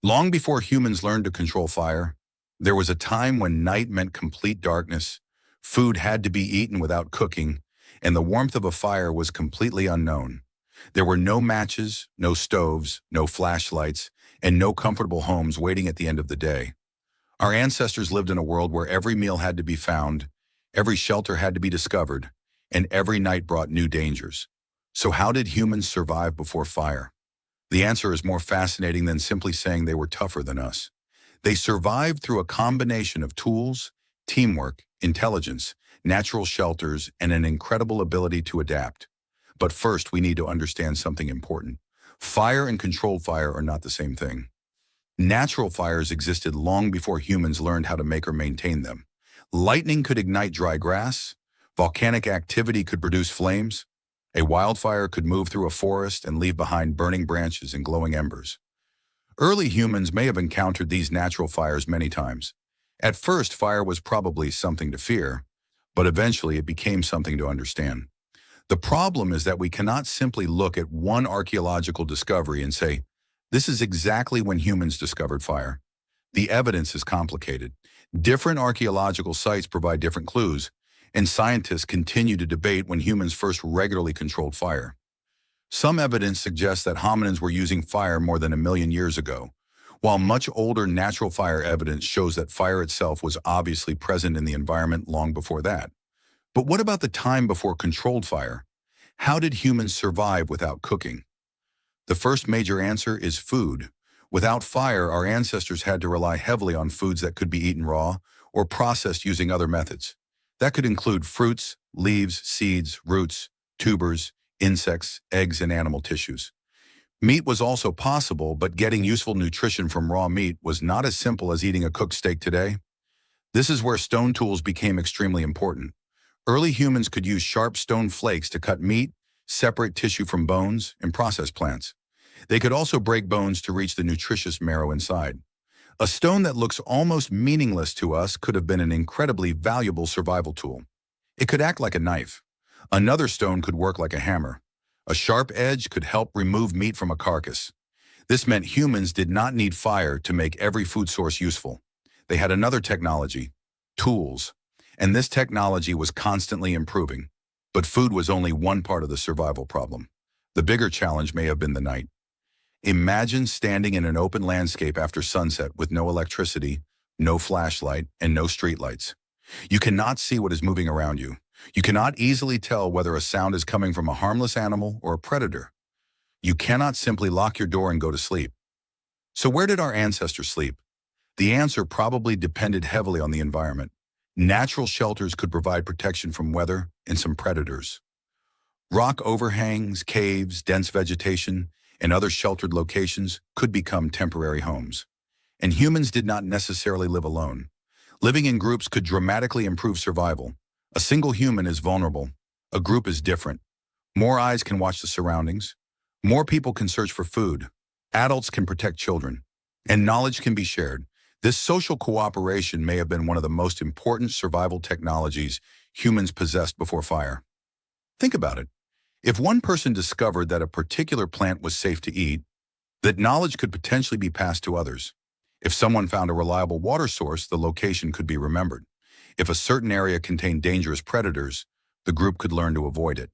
Long before humans learned to control fire, there was a time when night meant complete darkness, food had to be eaten without cooking, and the warmth of a fire was completely unknown. There were no matches, no stoves, no flashlights, and no comfortable homes waiting at the end of the day. Our ancestors lived in a world where every meal had to be found, every shelter had to be discovered, and every night brought new dangers. So how did humans survive before fire? The answer is more fascinating than simply saying they were tougher than us. They survived through a combination of tools, teamwork, intelligence, natural shelters, and an incredible ability to adapt. But first, we need to understand something important. Fire and controlled fire are not the same thing. Natural fires existed long before humans learned how to make or maintain them. Lightning could ignite dry grass, volcanic activity could produce flames, a wildfire could move through a forest and leave behind burning branches and glowing embers. Early humans may have encountered these natural fires many times. At first, fire was probably something to fear, but eventually it became something to understand. The problem is that we cannot simply look at one archaeological discovery and say, this is exactly when humans discovered fire. The evidence is complicated. Different archaeological sites provide different clues, and scientists continue to debate when humans first regularly controlled fire. Some evidence suggests that hominins were using fire more than 1 million years ago, while much older natural fire evidence shows that fire itself was obviously present in the environment long before that. But what about the time before controlled fire? How did humans survive without cooking? The first major answer is food. Without fire, our ancestors had to rely heavily on foods that could be eaten raw or processed using other methods. That could include fruits, leaves, seeds, roots, tubers, insects, eggs, and animal tissues. Meat was also possible, but getting useful nutrition from raw meat was not as simple as eating a cooked steak today. This is where stone tools became extremely important. Early humans could use sharp stone flakes to cut meat, separate tissue from bones, and process plants. They could also break bones to reach the nutritious marrow inside. A stone that looks almost meaningless to us could have been an incredibly valuable survival tool. It could act like a knife. Another stone could work like a hammer. A sharp edge could help remove meat from a carcass. This meant humans did not need fire to make every food source useful. They had another technology, tools, and this technology was constantly improving. But food was only one part of the survival problem. The bigger challenge may have been the night. Imagine standing in an open landscape after sunset with no electricity, no flashlight, and no streetlights. You cannot see what is moving around you. You cannot easily tell whether a sound is coming from a harmless animal or a predator. You cannot simply lock your door and go to sleep. So where did our ancestors sleep? The answer probably depended heavily on the environment. Natural shelters could provide protection from weather and some predators. Rock overhangs, caves, dense vegetation, and other sheltered locations could become temporary homes. And humans did not necessarily live alone. Living in groups could dramatically improve survival. A single human is vulnerable. A group is different. More eyes can watch the surroundings. More people can search for food. Adults can protect children. And knowledge can be shared. This social cooperation may have been one of the most important survival technologies humans possessed before fire. Think about it. If one person discovered that a particular plant was safe to eat, that knowledge could potentially be passed to others. If someone found a reliable water source, the location could be remembered. If a certain area contained dangerous predators, the group could learn to avoid it.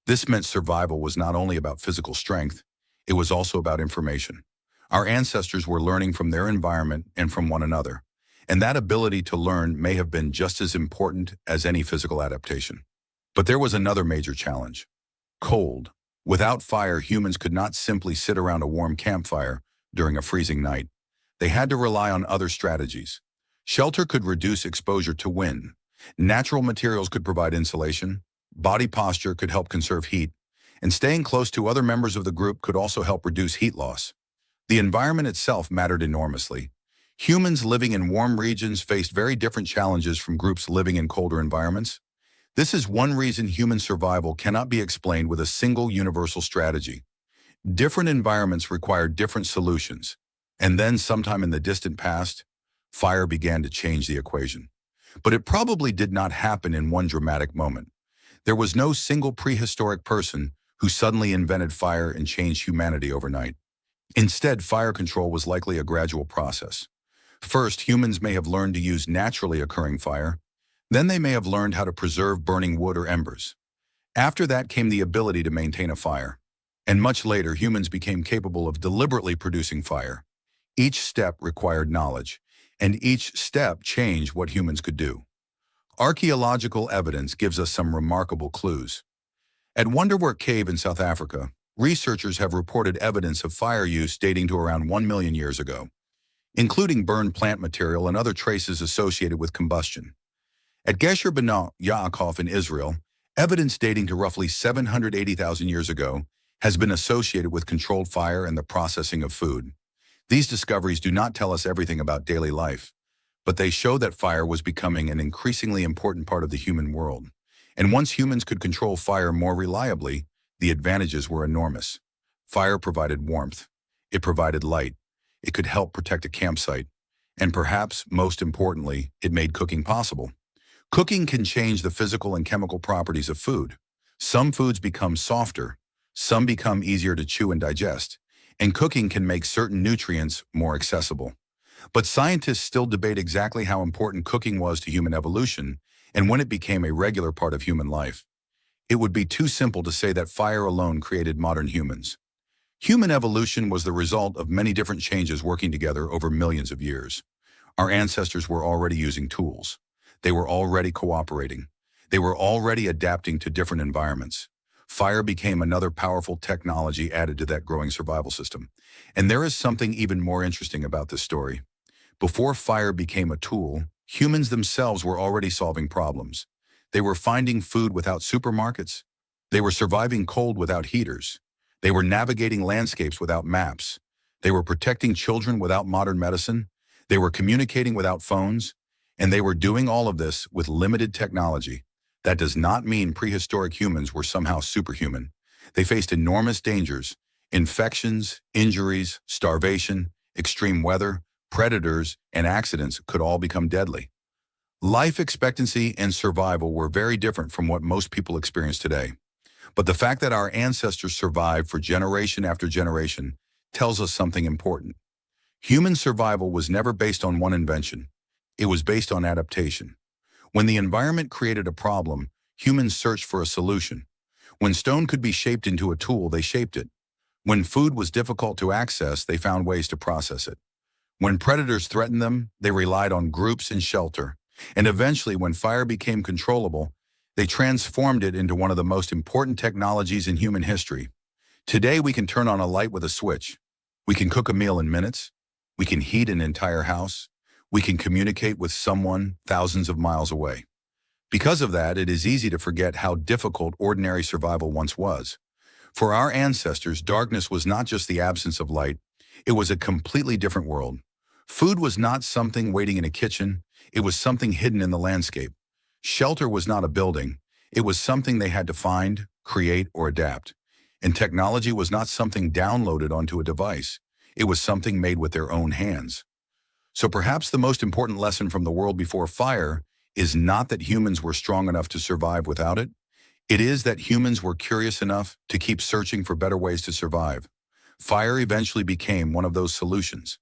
This meant survival was not only about physical strength, it was also about information. Our ancestors were learning from their environment and from one another, and that ability to learn may have been just as important as any physical adaptation. But there was another major challenge. Cold. Without fire, humans could not simply sit around a warm campfire during a freezing night. They had to rely on other strategies. Shelter could reduce exposure to wind. Natural materials could provide insulation. Body posture could help conserve heat. And staying close to other members of the group could also help reduce heat loss. The environment itself mattered enormously. Humans living in warm regions faced very different challenges from groups living in colder environments. This is one reason human survival cannot be explained with a single universal strategy. Different environments require different solutions. And then sometime in the distant past, fire began to change the equation. But it probably did not happen in one dramatic moment. There was no single prehistoric person who suddenly invented fire and changed humanity overnight. Instead, fire control was likely a gradual process. First, humans may have learned to use naturally occurring fire. Then they may have learned how to preserve burning wood or embers. After that came the ability to maintain a fire. And much later, humans became capable of deliberately producing fire. Each step required knowledge, and each step changed what humans could do. Archaeological evidence gives us some remarkable clues. At Wonderwork Cave in South Africa, researchers have reported evidence of fire use dating to around 1 million years ago, including burned plant material and other traces associated with combustion. At Gesher B'nai Yaakov in Israel, evidence dating to roughly 780,000 years ago has been associated with controlled fire and the processing of food. These discoveries do not tell us everything about daily life, but they show that fire was becoming an increasingly important part of the human world. And once humans could control fire more reliably, the advantages were enormous. Fire provided warmth. It provided light. It could help protect a campsite. And perhaps, most importantly, it made cooking possible. Cooking can change the physical and chemical properties of food. Some foods become softer, some become easier to chew and digest, and cooking can make certain nutrients more accessible. But scientists still debate exactly how important cooking was to human evolution and when it became a regular part of human life. It would be too simple to say that fire alone created modern humans. Human evolution was the result of many different changes working together over millions of years. Our ancestors were already using tools. They were already cooperating. They were already adapting to different environments. Fire became another powerful technology added to that growing survival system. And there is something even more interesting about this story. Before fire became a tool, humans themselves were already solving problems. They were finding food without supermarkets. They were surviving cold without heaters. They were navigating landscapes without maps. They were protecting children without modern medicine. They were communicating without phones. And they were doing all of this with limited technology. That does not mean prehistoric humans were somehow superhuman. They faced enormous dangers: infections, injuries, starvation, extreme weather, predators, and accidents could all become deadly. Life expectancy and survival were very different from what most people experience today. But the fact that our ancestors survived for generation after generation tells us something important. Human survival was never based on one invention. It was based on adaptation. When the environment created a problem, humans searched for a solution. When stone could be shaped into a tool, they shaped it. When food was difficult to access, they found ways to process it. When predators threatened them, they relied on groups and shelter. And eventually, when fire became controllable, they transformed it into one of the most important technologies in human history. Today, we can turn on a light with a switch. We can cook a meal in minutes. We can heat an entire house. We can communicate with someone thousands of miles away. Because of that, it is easy to forget how difficult ordinary survival once was. For our ancestors, darkness was not just the absence of light, it was a completely different world. Food was not something waiting in a kitchen, it was something hidden in the landscape. Shelter was not a building, it was something they had to find, create, or adapt. And technology was not something downloaded onto a device, it was something made with their own hands. So perhaps the most important lesson from the world before fire is not that humans were strong enough to survive without it. It is that humans were curious enough to keep searching for better ways to survive. Fire eventually became one of those solutions.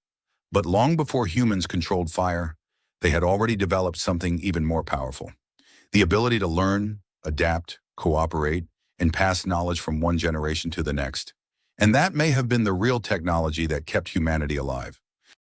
But long before humans controlled fire, they had already developed something even more powerful: the ability to learn, adapt, cooperate, and pass knowledge from one generation to the next. And that may have been the real technology that kept humanity alive.